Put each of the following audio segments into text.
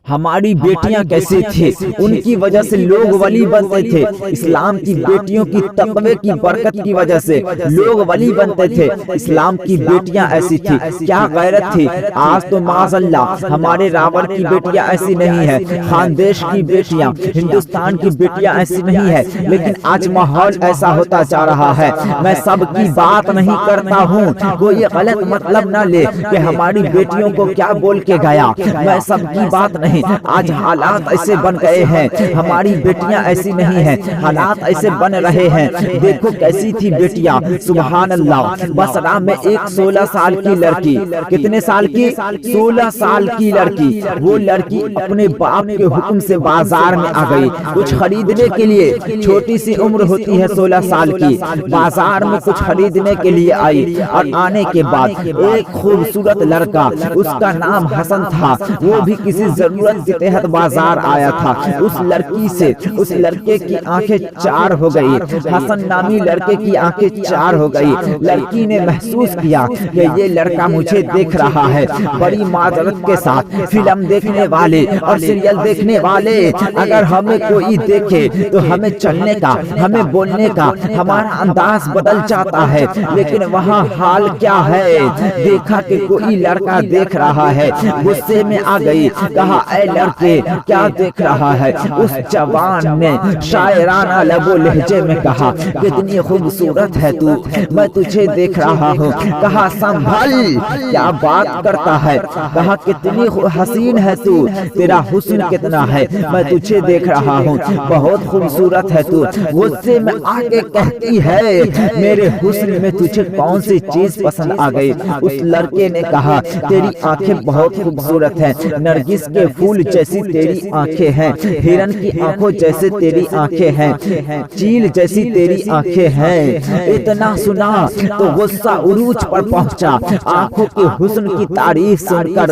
ہماری بیٹیاں کیسے تھے، ان کی وجہ سے لوگ ولی بنتے تھے۔ اسلام کی بیٹیوں کی تقوی کی برکت کی وجہ سے لوگ ولی بنتے تھے۔ اسلام کی بیٹیاں ایسی تھی، کیا غیرت تھی۔ آج تو معاذ اللہ ہمارے راوڑ کی بیٹیاں ایسی نہیں ہے، خاندیش کی بیٹیاں، ہندوستان کی بیٹیاں ایسی نہیں ہے، لیکن آج ماحول ایسا ہوتا جا رہا ہے۔ میں سب کی بات نہیں کرتا ہوں، کوئی غلط مطلب نہ لے کہ ہماری بیٹیوں کو کیا بول کے گیا، میں سب کی بات نہیں۔ آج حالات ایسے بن گئے ہیں، ہماری بیٹیاں ایسی نہیں ہیں، حالات ایسے بن رہے ہیں۔ دیکھو کیسی تھی بیٹیاں، سبحان اللہ۔ بصرہ میں ایک 16 سال کی لڑکی، کتنے سال کی؟ 16 سال کی لڑکی، وہ لڑکی اپنے باپ کے حکم سے بازار میں آ گئی کچھ خریدنے کے لیے۔ چھوٹی سی عمر ہوتی ہے 16 سال کی، بازار میں کچھ خریدنے کے لیے آئی، اور آنے کے بعد ایک خوبصورت لڑکا، اس کا نام حسن تھا، وہ بھی کسی ضرورت کے تحت بازار آیا تھا۔ اس لڑکی سے اس لڑکے کی آنکھیں چار ہو گئی، حسن نامی لڑکے کی آنکھیں چار ہو گئی۔ لڑکی نے محسوس کیا کہ یہ لڑکا مجھے دیکھ رہا ہے۔ بڑی معذرت کے ساتھ فلم دیکھنے والے اور سیریل دیکھنے والے اگر ہمیں کوئی دیکھے تو ہمیں چلنے کا، ہمیں بولنے کا، ہمارا انداز بدل جاتا ہے، لیکن وہاں حال کیا ہے؟ دیکھا کہ کوئی لڑکا دیکھ رہا ہے، غصے میں آ گئی، کہا اے لڑکے کیا دیکھ رہا ہے؟ اس جوان نے شاعرانہ لب و لہجے میں کہا کتنی خوبصورت ہے تو، میں تجھے دیکھ رہا ہوں۔ کہا سنبھل، کیا بات کرتا ہے؟ کہا کتنی حسین ہے تو، تیرا حسن کتنا ہے، میں تجھے دیکھ رہا ہوں، بہت خوبصورت ہے تو۔ غصے میں آ کے کہتی ہے میرے حسن میں تجھے کون سی چیز پسند آ گئی؟ اس لڑکے نے کہا تیری آنکھیں بہت خوبصورت ہیں، نرگس کے پھول جیسی تیری آنکھیں ہیں، ہرن کی آنکھوں جیسے تیری آنکھیں ہیں، چیل جیسی تیری آنکھیں ہیں۔ اتنا سنا تو غصہ عروج پر پہنچا۔ آنکھوں کے حسن کی تعریف سن کر،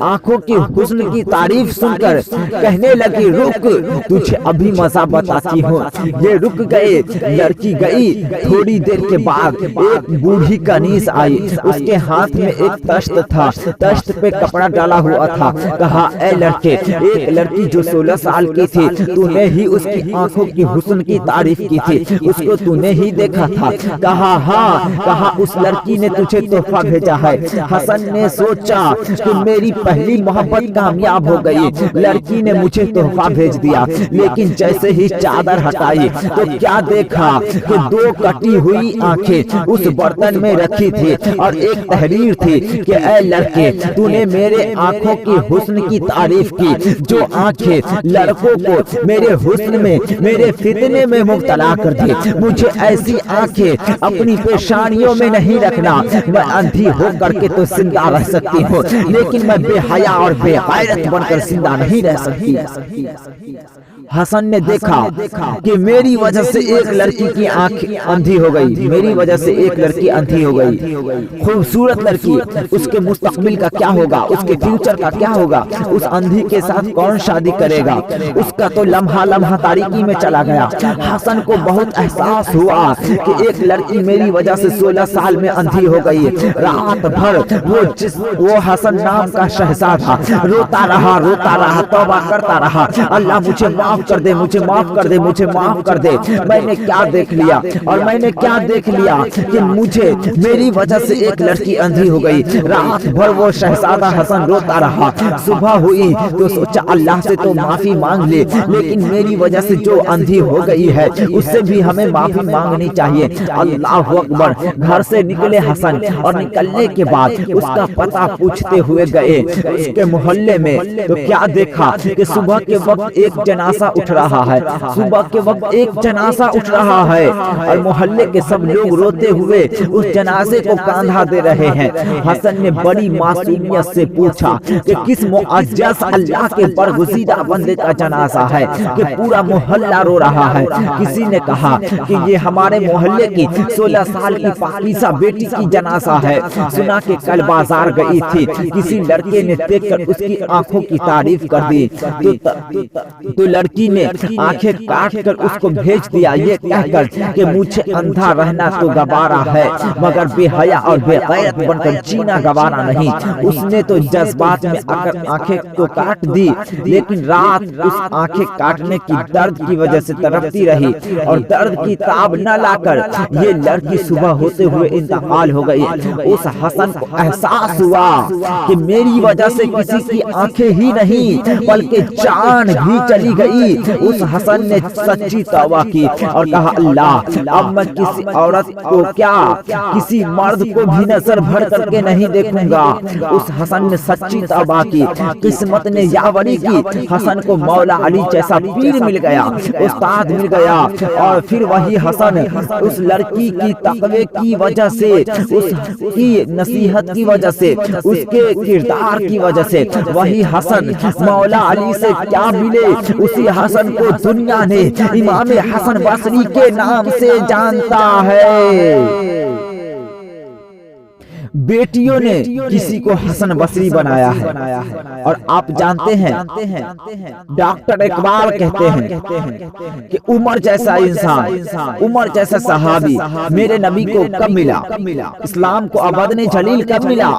آنکھوں کی حسن کی تعریف سن کر کہنے لگی رک، تجھے ابھی مزہ بتاتی ہوں۔ یہ رک گئے، لڑکی گئی۔ تھوڑی دیر کے بعد ایک بوڑھی کنیز آئی، اس کے ہاتھ میں ایک تشت تھا، تشت پہ کپڑا ڈالا ہوا تھا۔ کہا اے لڑکے، ایک لڑکی جو 16 سال کی تھی، تو نے ہی اس کی آنکھوں کی حسن کی تعریف کی تھی، اس کو تو نے ہی دیکھا تھا؟ کہا ہاں۔ کہا اس لڑکی نے تجھے تحفہ بھیجا ہے۔ حسن نے سوچا کہ میری پہلی محبت کامیاب ہو گئی، لڑکی نے مجھے تحفہ بھیج دیا، لیکن جیسے ہی چادر ہٹائی تو کیا دیکھا کہ 2 کٹی ہوئی آنکھیں اس برتن میں رکھی تھی، اور ایک تحریر تھی کہ اے لڑکے، تو نے میرے آنکھوں کی حسن کی تعریف کی، جو آنکھیں لڑکوں کو میرے حسن میں، میرے فتنے میں مبتلا کر دی، مجھے ایسی آنکھیں اپنی پیشانیوں میں نہیں رکھنا۔ میں اندھی ہو کر کے تو زندہ رہ سکتی ہوں، لیکن میں بے حیا اور بے غیرت بن کر زندہ نہیں رہ سکتی۔ حسن نے دیکھا کہ میری وجہ سے ایک لڑکی کی آنکھ اندھی ہو گئی، میری وجہ سے ایک لڑکی اندھی ہو گئی، خوبصورت لڑکی، اس کے مستقبل کا کیا ہوگا، اس کے فیوچر کا کیا ہوگا، اس اندھی کے ساتھ کون شادی کرے گا؟ اس کا تو لمحہ لمحہ تاریکی میں چلا گیا۔ حسن کو بہت احساس ہوا کہ ایک لڑکی میری وجہ سے 16 سال میں اندھی ہو گئی۔ رات بھر وہ حسن نام کا شہزادہ روتا رہا، توبہ کرتا رہا، اللہ مجھے معاف کر دے، مجھے معاف کر دے، مجھے معاف کر دے، میں نے کیا دیکھ لیا، اور میں نے کیا دیکھ لیا کہ مجھے میری وجہ سے ایک لڑکی اندھی ہو گئی۔ رات بھر وہ شہزادہ حسن روتا رہا۔ صبح ہوئی تو سوچا اللہ سے تو معافی مانگ لے، لیکن میری وجہ سے جو اندھی ہو گئی ہے اس سے بھی ہمیں معافی مانگنی چاہیے۔ اللہ اکبر۔ گھر سے نکلے حسن، اور نکلنے کے بعد اس کا پتہ پوچھتے ہوئے گئے اس کے محلے میں، تو کیا دیکھا کہ صبح کے وقت ایک جنازہ اٹھ رہا ہے، صبح کے وقت ایک جنازہ اٹھ رہا ہے، اور محلے کے سب لوگ روتے ہوئے اس جنازے کو کاندھا دے رہے ہیں۔ حسن نے بڑی معصومیت سے پوچھا کہ کس معزز اللہ کے برگزیدہ بندے کا جنازہ ہے کہ پورا محلہ رو رہا ہے؟ کسی نے کہا کہ یہ ہمارے محلے کی 16 سال کی پاکیزہ بیٹی کی جنازہ ہے، سنا کہ کل بازار گئی تھی، کسی لڑکے نے دیکھ کر اس کی آنکھوں کی تعریف کر دی، تو لڑکی لڑکی نے آنکھیں کاٹ کر اس کو بھیج دیا یہ کہہ کر کہ مجھے اندھا رہنا تو گوارا ہے مگر بے حیا اور بے غیرت بن کر جینا گوارا نہیں۔ اس نے تو جذبات میں آ کر آنکھیں تو کاٹ دی، لیکن رات اس آنکھیں کاٹنے کی درد کی وجہ سے تڑپتی رہی اور درد کی تاب نہ لا کر یہ لڑکی صبح ہوتے ہوئے انتقال ہو گئی۔ اس حسن کو احساس ہوا کہ میری وجہ سے کسی کی آنکھیں ہی نہیں بلکہ جان بھی چلی گئی۔ اس حسن نے سچی توبہ کی اور کہا اللہ اب میں کسی عورت کو کیا کسی مرد کو بھی نظر بھر کر کے نہیں دیکھوں گا۔ اس حسن نے سچی توبہ کی، قسمت نے یاوری کی، حسن کو مولا علی جیسا پیر مل گیا، استاد مل گیا، اور پھر وہی حسن اس لڑکی کی تقوی کی وجہ سے، اس کی نصیحت کی وجہ سے، اس کے کردار کی وجہ سے وہی حسن مولا علی سے کیا ملے، اسی حسن کو دنیا نے امام حسن بصری کے نام سے جانتا ہے۔ بیٹیوں نے کسی کو حسن بصری بنایا ہے، اور آپ جانتے ہیں ڈاکٹر اقبال کہتے ہیں کہ عمر جیسا انسان، عمر جیسا صحابی میرے نبی کو کب ملا؟ اسلام کو ابدن جلیل کب ملا؟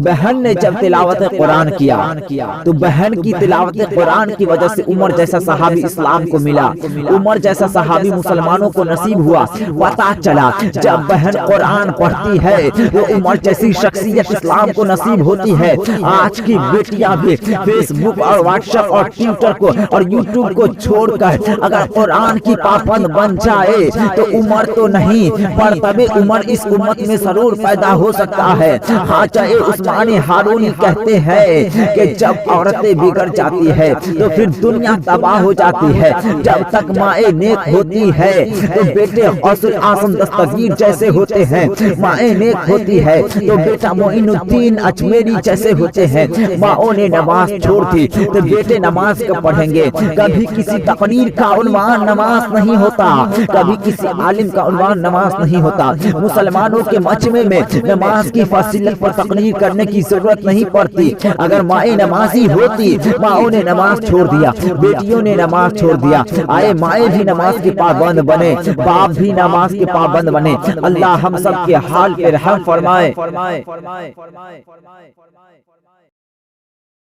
بہن نے جب تلاوت قرآن کیا تو بہن کی تلاوت قرآن کی وجہ سے عمر جیسا صحابی اسلام کو ملا، عمر جیسا صحابی مسلمانوں کو نصیب ہوا۔ پتہ چلا جب بہن قرآن پڑھتی ہے وہ عمر جیسی شخصیت اسلام کو نصیب ہوتی ہے۔ آج کی بیٹیاں بھی فیس بک اور واٹس ایپ اور ٹویٹر کو اور یوٹیوب کو چھوڑ کر اگر قرآن کی پابند بن جائے تو عمر تو نہیں پر تب عمر اس امت میں ضرور پیدا ہو سکتا ہے۔ خواجہ عثمان ہارونی کہتے ہیں کہ جب عورتیں بگڑ جاتی ہے تو پھر دنیا تباہ ہو جاتی ہے۔ جب تک مائیں نیک ہوتی ہے تو بیٹے غوث الاعظم دستگیر جیسے ہوتے ہیں، مائیں نیک ہوتی ہے تو بیٹا معین الدین اجمیری جیسے ہوتے ہیں۔ ماؤں نے نماز چھوڑ دی تو بیٹے نماز کب پڑھیں گے؟ کبھی کسی تقریر کا عنوان نماز نہیں ہوتا، کبھی کسی عالم کا عنوان نماز نہیں ہوتا۔ مسلمانوں کے مجمع میں نماز کی فضیلت پر تقریر کرنے کی ضرورت نہیں پڑتی۔ اگر مائیں نمازی ہوتی، ماؤں نے نماز چھوڑ دیا، بیٹیوں نے نماز چھوڑ دیا، آئے مائیں بھی نماز کے پابند بنے، باپ بھی نماز کے پابند بنے۔ اللہ ہم سب کے حال پہ رحم فرمائے۔